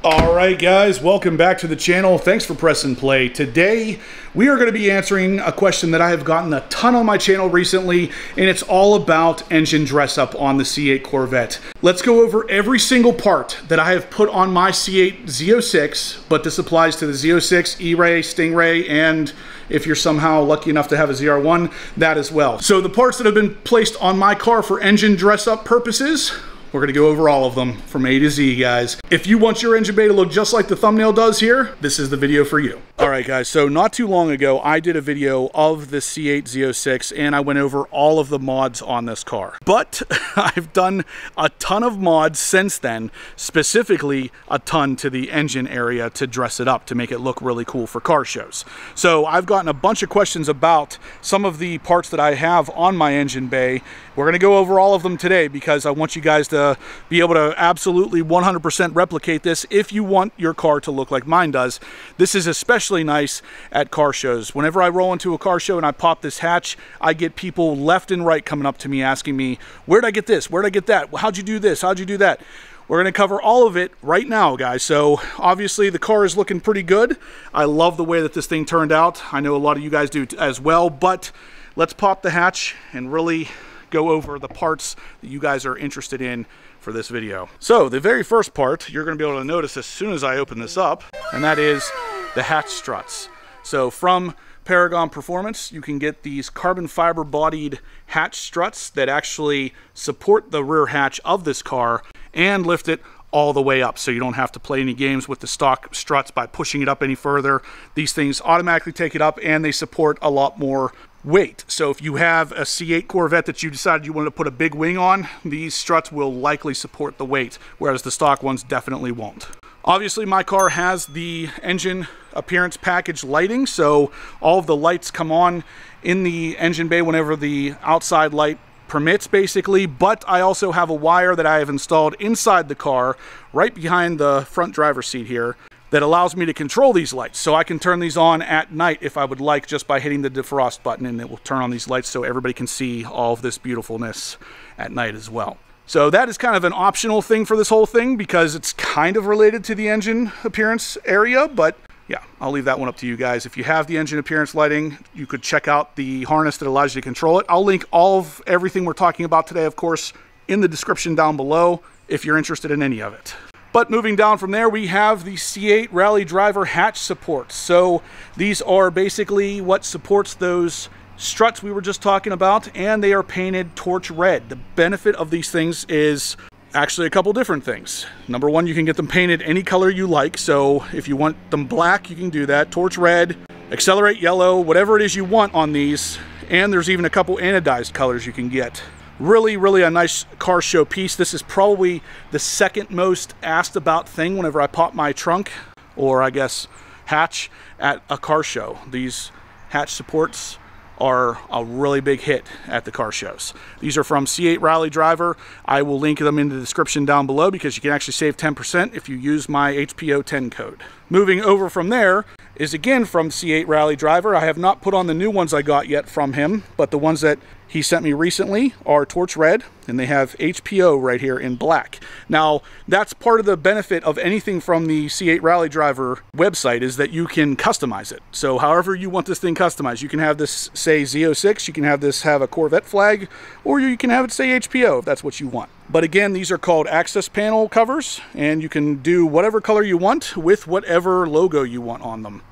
Alright guys, welcome back to the channel. Thanks for pressing play. Today we are going to be answering a question that I have gotten a ton on my channel recently, and it's all about engine dress up on the C8 Corvette. Let's go over every single part that I have put on my C8 Z06, but this applies to the Z06, E-Ray, Stingray, and if you're somehow lucky enough to have a ZR1, that as well. So the parts that have been placed on my car for engine dress up purposes, we're gonna go over all of them from A to Z, guys. If you want your engine bay to look just like the thumbnail does here, this is the video for you. All right, guys, so not too long ago, I did a video of the C8 Z06, and I went over all of the mods on this car. But I've done a ton of mods since then, specifically a ton to the engine area to dress it up, to make it look really cool for car shows. So I've gotten a bunch of questions about some of the parts that I have on my engine bay. We're gonna go over all of them today because I want you guys to be able to absolutely 100% replicate this if you want your car to look like mine does. This is especially nice at car shows. Whenever I roll into a car show and I pop this hatch, I get people left and right coming up to me asking me, where'd I get this? Where'd I get that? How'd you do this? How'd you do that? We're going to cover all of it right now, guys. So obviously the car is looking pretty good. I love the way that this thing turned out. I know a lot of you guys do as well, but let's pop the hatch and really go over the parts that you guys are interested in for this video. So the very first part you're going to be able to notice as soon as I open this up, and that is the hatch struts. So from Paragon Performance, you can get these carbon fiber bodied hatch struts that actually support the rear hatch of this car and lift it all the way up, so you don't have to play any games with the stock struts by pushing it up any further. These things automatically take it up, and they support a lot more weight. So if you have a C8 Corvette that you decided you wanted to put a big wing on, these struts will likely support the weight, whereas the stock ones definitely won't. Obviously my car has the engine appearance package lighting, so all of the lights come on in the engine bay whenever the outside light permits, basically. But I also have a wire that I have installed inside the car right behind the front driver's seat here that allows me to control these lights. So I can turn these on at night if I would like, just by hitting the defrost button, and it will turn on these lights so everybody can see all of this beautifulness at night as well. So that is kind of an optional thing for this whole thing because it's kind of related to the engine appearance area, but yeah, I'll leave that one up to you guys. If you have the engine appearance lighting, you could check out the harness that allows you to control it. I'll link all of everything we're talking about today, of course, in the description down below if you're interested in any of it. But moving down from there, we have the C8 Rally Driver hatch supports. So these are basically what supports those struts we were just talking about, and they are painted torch red. The benefit of these things is actually a couple different things. Number one, you can get them painted any color you like. So if you want them black, you can do that. Torch red, accelerate yellow, whatever it is you want on these. And there's even a couple anodized colors you can get. Really a nice car show piece. This is probably the second most asked about thing whenever I pop my trunk, or I guess hatch, at a car show. These hatch supports are a really big hit at the car shows. These are from C8 Rally Driver. I will link them in the description down below because you can actually save 10% if you use my HPO10 code. Moving over from there is again from C8 Rally Driver. I have not put on the new ones I got yet from him, but the ones that he sent me recently are torch red, and they have HPO right here in black. Now, that's part of the benefit of anything from the C8 Rally Driver website, is that you can customize it. So however you want this thing customized, you can have this say Z06, you can have this have a Corvette flag, or you can have it say HPO if that's what you want. But again, these are called access panel covers, and you can do whatever color you want with whatever logo you want on them.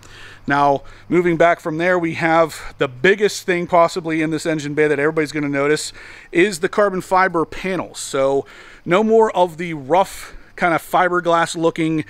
Now, moving back from there, we have the biggest thing possibly in this engine bay that everybody's going to notice is the carbon fiber panels. So no more of the rough kind of fiberglass looking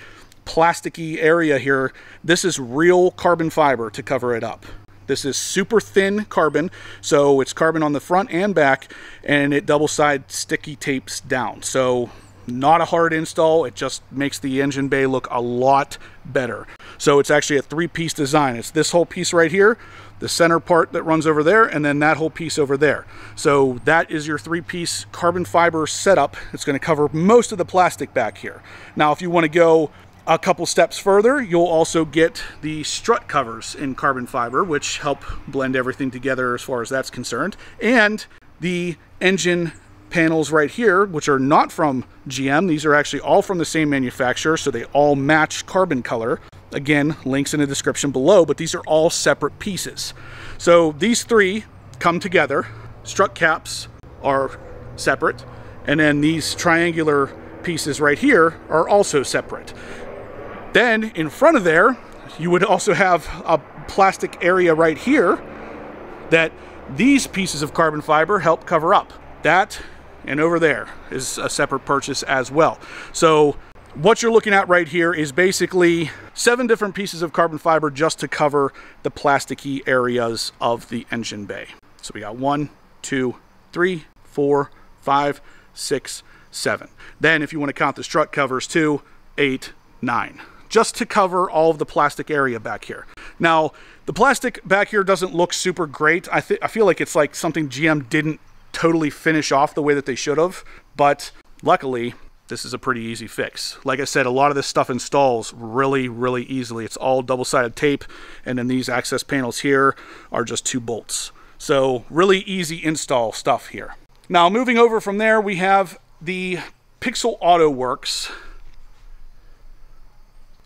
plasticky area here. This is real carbon fiber to cover it up. This is super thin carbon, so it's carbon on the front and back, and it double side sticky tapes down. So not a hard install, it just makes the engine bay look a lot better. So it's actually a three-piece design. It's this whole piece right here, the center part that runs over there, and then that whole piece over there. So that is your three-piece carbon fiber setup. It's going to cover most of the plastic back here. Now, if you want to go a couple steps further, you'll also get the strut covers in carbon fiber, which help blend everything together as far as that's concerned, and the engine panels right here, which are not from GM. These are actually all from the same manufacturer, so they all match carbon color. Again, links in the description below, but these are all separate pieces. So these three come together. Strut caps are separate, and then these triangular pieces right here are also separate. Then in front of there, you would also have a plastic area right here that these pieces of carbon fiber help cover up. That and over there is a separate purchase as well. So what you're looking at right here is basically 7 different pieces of carbon fiber just to cover the plasticky areas of the engine bay. So we got 1, 2, 3, 4, 5, 6, 7. Then if you want to count the strut covers too, 8, 9. Just to cover all of the plastic area back here. Now, the plastic back here doesn't look super great. I feel like it's like something GM didn't totally finish off the way that they should have, but luckily, this is a pretty easy fix. Like I said, a lot of this stuff installs really, really easily. It's all double-sided tape, and then these access panels here are just 2 bolts. So really easy install stuff here. Now, moving over from there, we have the Pixel Auto Works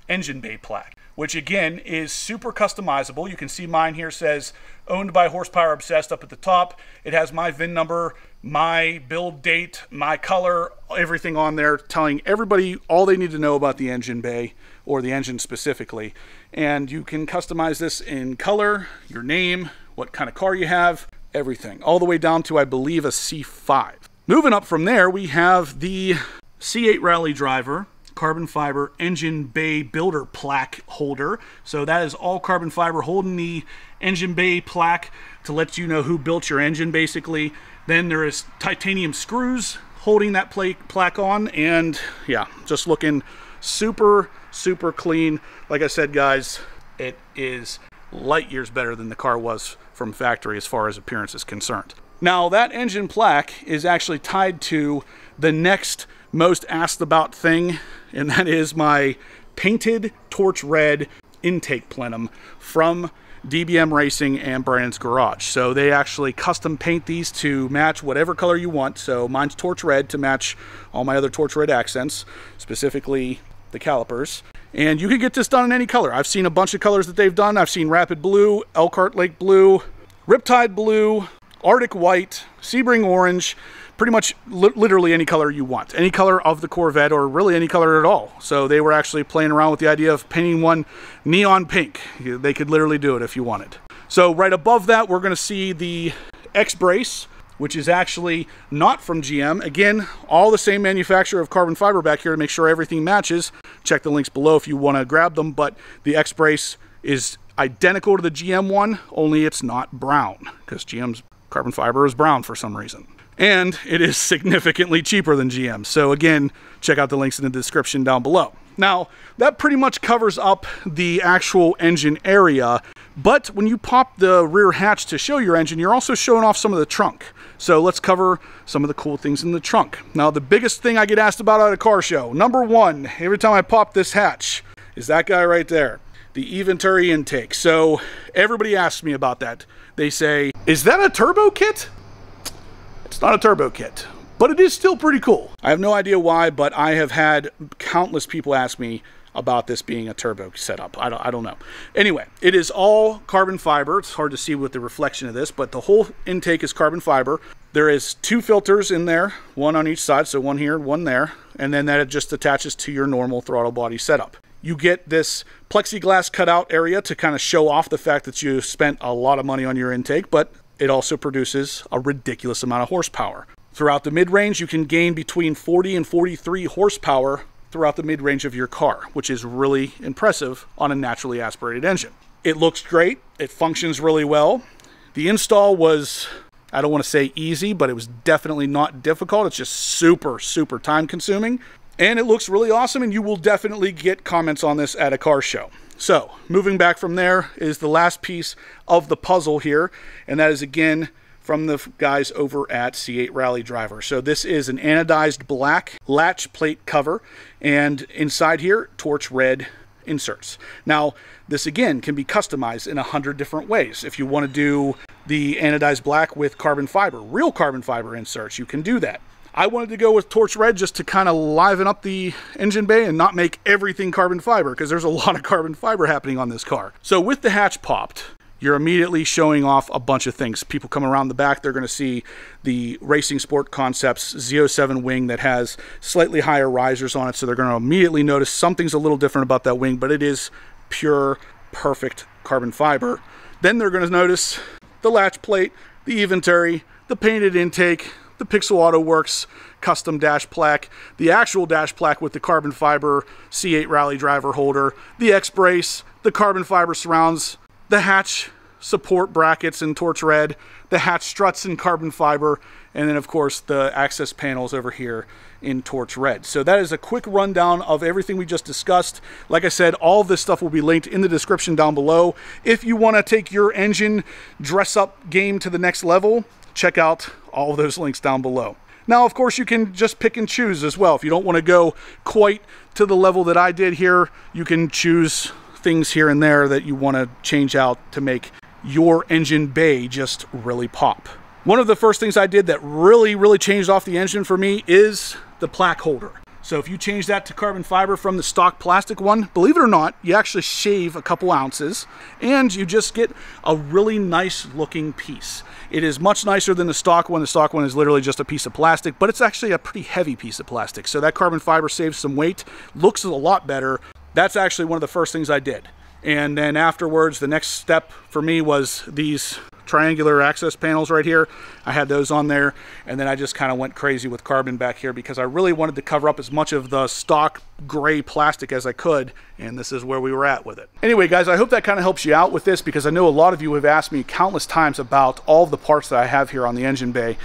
engine bay plaque, which again is super customizable. You can see mine here says owned by Horsepower Obsessed up at the top. It has my VIN number, my build date, my color, everything on there, telling everybody all they need to know about the engine bay, or the engine specifically. And you can customize this in color, your name, what kind of car you have, everything, all the way down to, I believe, a C5. Moving up from there, we have the C8 Rally Driver carbon fiber engine bay builder plaque holder. So that is all carbon fiber holding the engine bay plaque to let you know who built your engine, basically. Then there is titanium screws holding that plaque on, and yeah, just looking super, super clean. Like I said, guys, it is light years better than the car was from factory as far as appearance is concerned. Now, that engine plaque is actually tied to the next most asked about thing, and that is my painted torch red intake plenum from DBM Racing and Brandon's Garage. So they actually custom paint these to match whatever color you want. So mine's torch red to match all my other torch red accents, specifically the calipers. And you can get this done in any color. I've seen a bunch of colors that they've done. I've seen Rapid Blue, Elkhart Lake Blue, Riptide Blue, Arctic White, Sebring Orange, pretty much literally any color you want. Any color of the Corvette, or really any color at all. So they were actually playing around with the idea of painting one neon pink. They could literally do it if you wanted. So right above that, we're going to see the X-Brace, which is actually not from GM. Again, all the same manufacturer of carbon fiber back here to make sure everything matches. Check the links below if you want to grab them, but the X-Brace is identical to the GM one, only it's not brown, because GM's carbon fiber is brown for some reason. And it is significantly cheaper than GM. So again, check out the links in the description down below. Now, that pretty much covers up the actual engine area, but when you pop the rear hatch to show your engine, you're also showing off some of the trunk. So let's cover some of the cool things in the trunk. Now, the biggest thing I get asked about at a car show, number one, every time I pop this hatch, is that guy right there, the eVenturi intake. So everybody asks me about that. They say, is that a turbo kit? It's not a turbo kit, but it is still pretty cool. I have no idea why, but I have had countless people ask me about this being a turbo setup. I don't know. Anyway, it is all carbon fiber. It's hard to see with the reflection of this, but the whole intake is carbon fiber. There is 2 filters in there, one on each side, so one here, one there, and then that just attaches to your normal throttle body setup. You get this plexiglass cutout area to kind of show off the fact that you spent a lot of money on your intake, but it also produces a ridiculous amount of horsepower. Throughout the mid-range, you can gain between 40 and 43 horsepower throughout the mid-range of your car, which is really impressive on a naturally aspirated engine. It looks great. It functions really well. The install was, I don't want to say easy, but it was definitely not difficult. It's just super, super time consuming. And it looks really awesome, and you will definitely get comments on this at a car show. So, moving back from there is the last piece of the puzzle here, and that is again from the guys over at C8 Rally Driver. So this is an anodized black latch plate cover, and inside here, torch red inserts. Now, this again can be customized in 100 different ways. If you want to do the anodized black with carbon fiber, real carbon fiber inserts, you can do that. I wanted to go with torch red just to kind of liven up the engine bay and not make everything carbon fiber, because there's a lot of carbon fiber happening on this car. So with the hatch popped, you're immediately showing off a bunch of things. People come around the back, they're going to see the Racing Sport Concepts Z07 wing that has slightly higher risers on it, so they're going to immediately notice something's a little different about that wing, but it is pure, perfect carbon fiber. Then they're going to notice the latch plate, the Eventary, the painted intake, the Pixel Auto Works custom dash plaque, the actual dash plaque with the carbon fiber C8 Rally driver holder, the X-brace, the carbon fiber surrounds, the hatch support brackets in torch red, the hatch struts in carbon fiber, and then of course the access panels over here in torch red. So that is a quick rundown of everything we just discussed. Like I said, all of this stuff will be linked in the description down below. If you want to take your engine dress up game to the next level, check out all of those links down below. Now, of course, you can just pick and choose as well. If you don't want to go quite to the level that I did here, you can choose things here and there that you want to change out to make your engine bay just really pop. One of the first things I did that really changed off the engine for me is the plaque holder. So if you change that to carbon fiber from the stock plastic one, believe it or not, you actually shave a couple ounces and you just get a really nice looking piece. It is much nicer than the stock one. The stock one is literally just a piece of plastic, but it's actually a pretty heavy piece of plastic. So that carbon fiber saves some weight, looks a lot better. That's actually one of the first things I did. And then afterwards, the next step for me was these triangular access panels right here. I had those on there, and then I just kind of went crazy with carbon back here because I really wanted to cover up as much of the stock gray plastic as I could, and this is where we were at with it. Anyway, guys, I hope that kind of helps you out with this, because I know a lot of you have asked me countless times about all of the parts that I have here on the engine bay.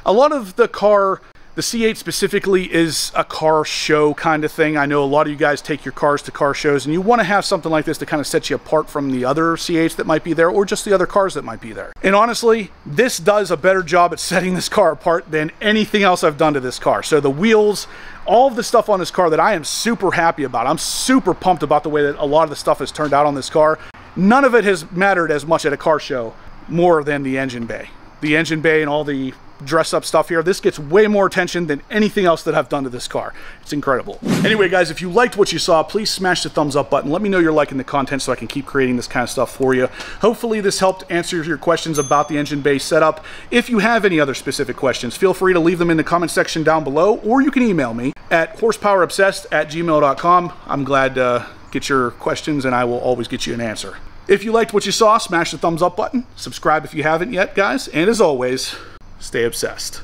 A lot of the car, the C8 specifically, is a car show kind of thing. I know a lot of you guys take your cars to car shows and you want to have something like this to kind of set you apart from the other C8s that might be there, or just the other cars that might be there. And honestly, this does a better job at setting this car apart than anything else I've done to this car. So the wheels, all of the stuff on this car that I am super happy about. I'm super pumped about the way that a lot of the stuff has turned out on this car. None of it has mattered as much at a car show more than the engine bay. The engine bay and all the dress up stuff here, this gets way more attention than anything else that I've done to this car. It's incredible. Anyway, guys, if you liked what you saw, please smash the thumbs up button. Let me know you're liking the content so I can keep creating this kind of stuff for you. Hopefully this helped answer your questions about the engine bay setup. If you have any other specific questions, feel free to leave them in the comment section down below, or you can email me at horsepowerobsessed@gmail.com. I'm glad to get your questions, and I will always get you an answer. If you liked what you saw, smash the thumbs up button. Subscribe if you haven't yet, guys. And as always, stay obsessed.